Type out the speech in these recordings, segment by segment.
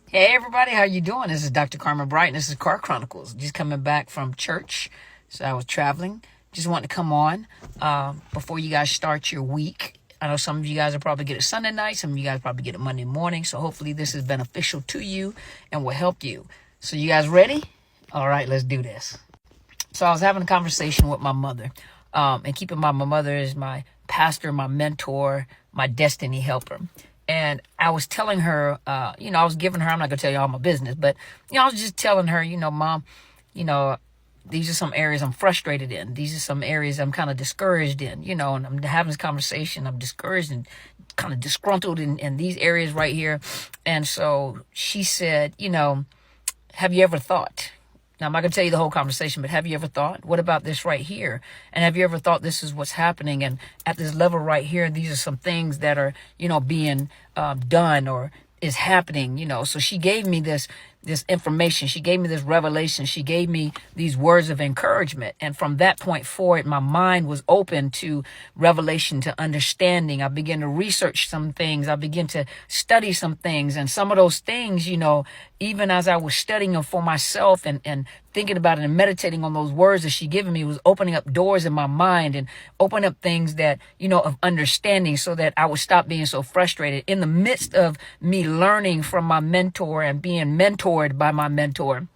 Hey everybody, how you doing? This is Dr. Carmen Bright, and this is Car Chronicles. Just coming back from church, so I was traveling. Just wanted to come on before you guys start your week. I know some of you guys will probably get it Sunday night, some of you guys probably get it Monday morning. So hopefully this is beneficial to you and will help you. So you guys ready? All right, let's do this. So I was having a conversation with my mother, and keep in mind my mother is my pastor, my mentor, my destiny helper. And I was telling her, I was giving her, I'm not going to tell you all my business, but, I was just telling her, Mom, these are some areas I'm frustrated in. These are some areas I'm kind of discouraged in, and I'm having this conversation. I'm discouraged and kind of disgruntled in these areas right here. And so she said, have you ever thought? Now, I'm not going to tell you the whole conversation, but have you ever thought, what about this right here? And have you ever thought this is what's happening? And at this level right here, these are some things that are, being done or is happening, So she gave me this information. She gave me this revelation. She gave me these words of encouragement. And from that point forward, my mind was open to revelation, to understanding. I began to research some things. I began to study some things. And some of those things, even as I was studying them for myself and thinking about it and meditating on those words that she given me, was opening up doors in my mind and opening up things that, of understanding, so that I would stop being so frustrated. In the midst of me learning from my mentor and being mentored by my mentor.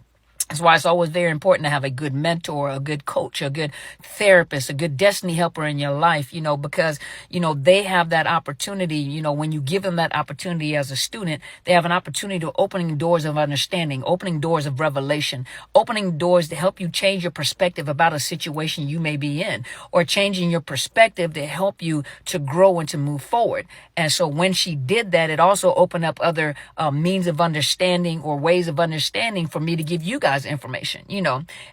That's why it's always very important to have a good mentor, a good coach, a good therapist, a good destiny helper in your life, because, they have that opportunity, when you give them that opportunity as a student, they have an opportunity to opening doors of understanding, opening doors of revelation, opening doors to help you change your perspective about a situation you may be in, or changing your perspective to help you to grow and to move forward. And so when she did that, it also opened up other means of understanding or ways of understanding for me to give you guys information,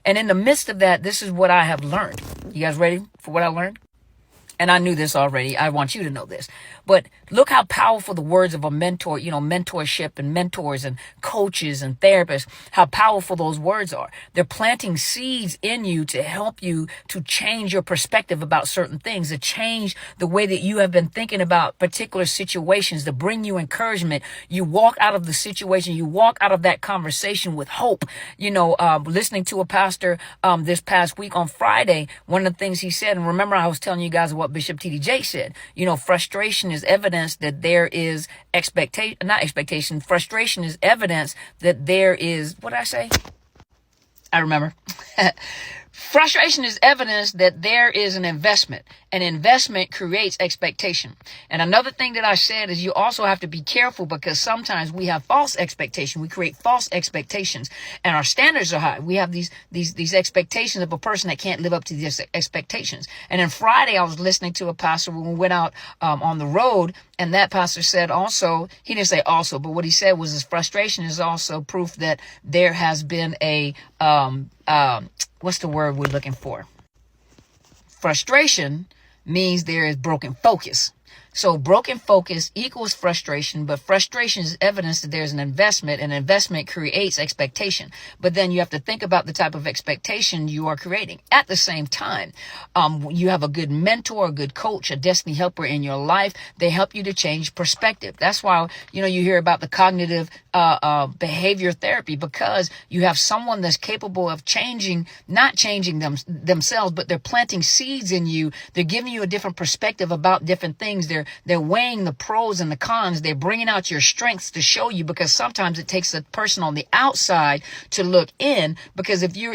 and in the midst of that, this is what I have learned. You guys ready for what I learned? And I knew this already. I want you to know this. But look how powerful the words of a mentor, mentorship and mentors and coaches and therapists, how powerful those words are. They're planting seeds in you to help you to change your perspective about certain things, to change the way that you have been thinking about particular situations, to bring you encouragement. You walk out of the situation, you walk out of that conversation with hope. Listening to a pastor this past week on Friday, one of the things he said, and remember I was telling you guys what Bishop T.D. Jakes said, frustration is evidence that there is frustration is evidence that there is, what did I say? I remember. Frustration is evidence that there is an investment. An investment creates expectation. And another thing that I said is you also have to be careful, because sometimes we have false expectation. We create false expectations, and our standards are high. We have these expectations of a person that can't live up to these expectations. And then Friday, I was listening to a pastor when we went out on the road, and that pastor said also, he didn't say also, but what he said was his frustration is also proof that there has been a, what's the word we're looking for? Frustration means there is broken focus. So broken focus equals frustration, but frustration is evidence that there's an investment, and investment creates expectation. But then you have to think about the type of expectation you are creating. At the same time, you have a good mentor, a good coach, a destiny helper in your life. They help you to change perspective. That's why, you hear about the cognitive behavior therapy, because you have someone that's capable of not changing themselves, but they're planting seeds in you. They're giving you a different perspective about different things. They're weighing the pros and the cons. They're bringing out your strengths to show you, because sometimes it takes a person on the outside to look in, because if you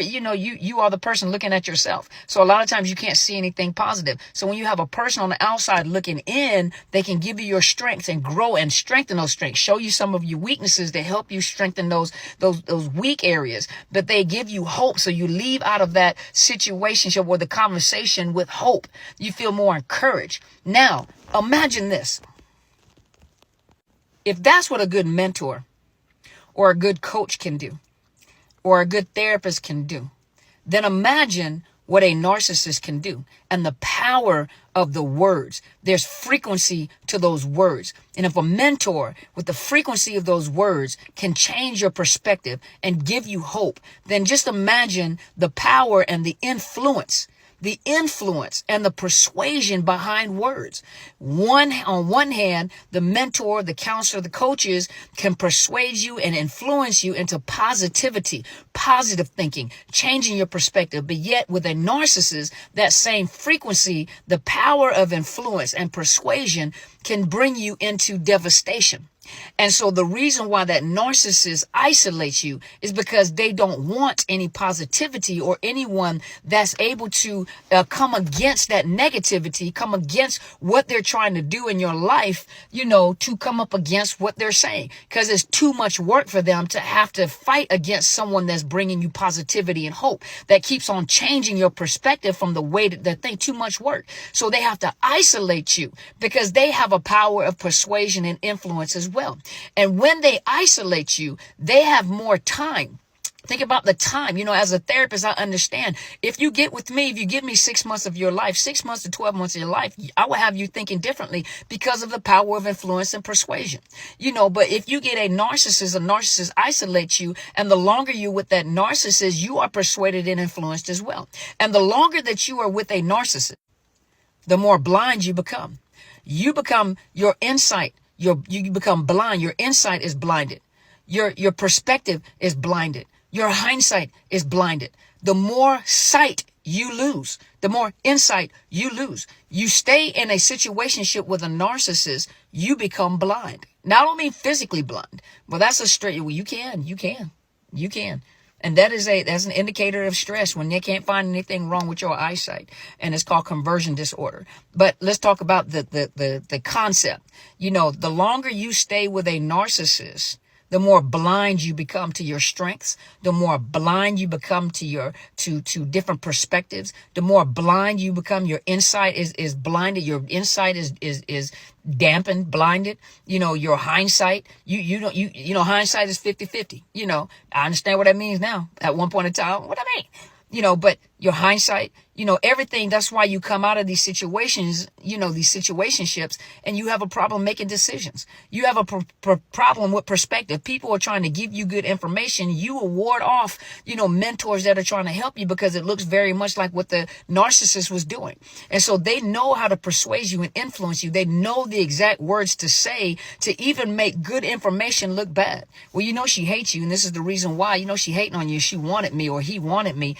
are the person looking at yourself. So a lot of times you can't see anything positive. So when you have a person on the outside looking in, they can give you your strengths and grow and strengthen those strengths, show you some of your weaknesses to help you strengthen those weak areas. But they give you hope. So you leave out of that situation or the conversation with hope. You feel more encouraged. Now, imagine this. If that's what a good mentor or a good coach can do, or a good therapist can do, then imagine what a narcissist can do, and the power of the words. There's frequency to those words. And if a mentor with the frequency of those words can change your perspective and give you hope, then just imagine the power and the influence the influence and the persuasion behind words. On one hand, the mentor, the counselor, the coaches can persuade you and influence you into positivity, positive thinking, changing your perspective. But yet with a narcissist, that same frequency, the power of influence and persuasion can bring you into devastation. And so the reason why that narcissist isolates you is because they don't want any positivity or anyone that's able to come against that negativity, come against what they're trying to do in your life, to come up against what they're saying, because it's too much work for them to have to fight against someone that's bringing you positivity and hope, that keeps on changing your perspective from the way that they think. Too much work. So they have to isolate you because they have a power of persuasion and influence as well. And when they isolate you, they have more time. Think about the time. As a therapist, I understand if you get with me, if you give me 6 months of your life, 6 months to 12 months of your life, I will have you thinking differently because of the power of influence and persuasion. But if you get a narcissist isolates you, and the longer you're with that narcissist, you are persuaded and influenced as well. And the longer that you are with a narcissist, the more blind you become. You become your insight. You become blind. Your insight is blinded. Your perspective is blinded. Your hindsight is blinded. The more sight you lose, the more insight you lose. You stay in a situationship with a narcissist, you become blind. Now, I don't mean physically blind. Well, that's a straight, well, you can. And that's an indicator of stress when they can't find anything wrong with your eyesight. And it's called conversion disorder. But let's talk about the concept. The longer you stay with a narcissist, the more blind you become to your strengths, the more blind you become to different perspectives, the more blind you become. Your insight is blinded. Your insight is dampened, blinded. Your hindsight, hindsight is 50-50. I understand what that means now. At one point in time, what I mean, but your hindsight, everything. That's why you come out of these situations, these situationships, and you have a problem making decisions. You have a problem with perspective. People are trying to give you good information. You will ward off, mentors that are trying to help you because it looks very much like what the narcissist was doing. And so they know how to persuade you and influence you. They know the exact words to say to even make good information look bad. Well, she hates you, and this is the reason why. She hating on you. She wanted me, or he wanted me,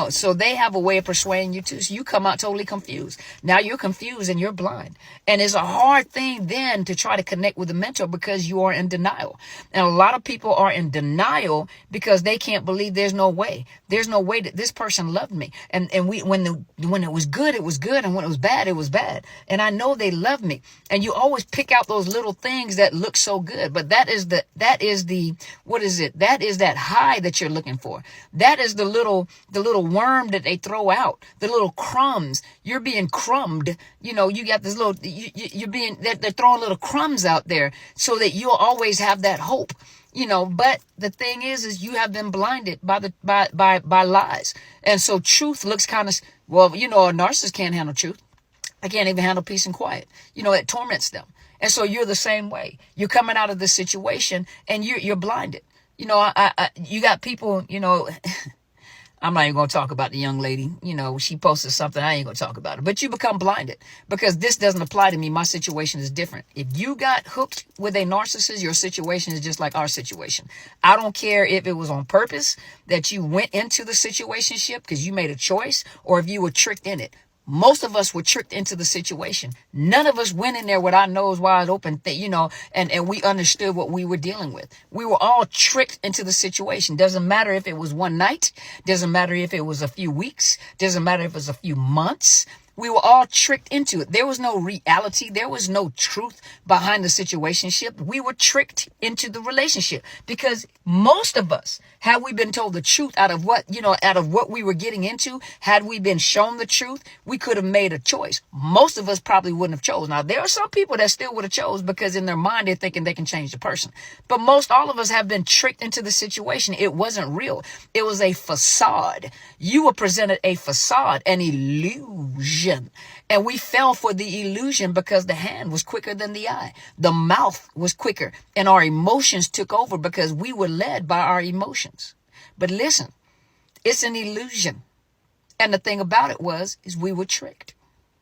so they have a way of persuading you too. So you come out totally confused. Now you're confused and you're blind. And it's a hard thing then to try to connect with a mentor because you are in denial. And a lot of people are in denial because they can't believe there's no way. There's no way that this person loved me. And when it was good, it was good. And when it was bad, it was bad. And I know they love me. And you always pick out those little things that look so good. But that is what is it? That is that high that you're looking for. That is the little worm that they throw out, the little crumbs. You're being crumbed. You got this little, they're throwing little crumbs out there so that you'll always have that hope. But the thing is you have been blinded by lies. And so truth looks kind of, a narcissist can't handle truth. I can't even handle peace and quiet. It torments them. And so you're the same way. You're coming out of this situation and you're blinded. You got people, I'm not even going to talk about the young lady. She posted something. I ain't going to talk about it. But you become blinded because this doesn't apply to me. My situation is different. If you got hooked with a narcissist, your situation is just like our situation. I don't care if it was on purpose that you went into the situationship because you made a choice or if you were tricked in it. Most of us were tricked into the situation. None of us went in there with our nose wide open, and we understood what we were dealing with. We were all tricked into the situation. Doesn't matter if it was one night. Doesn't matter if it was a few weeks. Doesn't matter if it was a few months. We were all tricked into it. There was no reality. There was no truth behind the situationship. We were tricked into the relationship because most of us, had we been told the truth out of what we were getting into, had we been shown the truth, we could have made a choice. Most of us probably wouldn't have chose. Now, there are some people that still would have chose because in their mind, they're thinking they can change the person. But all of us have been tricked into the situation. It wasn't real. It was a facade. You were presented a facade, an illusion. And we fell for the illusion because the hand was quicker than the eye. The mouth was quicker and our emotions took over because we were led by our emotions. But listen, it's an illusion. And the thing about it is we were tricked.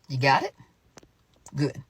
You got it? Good.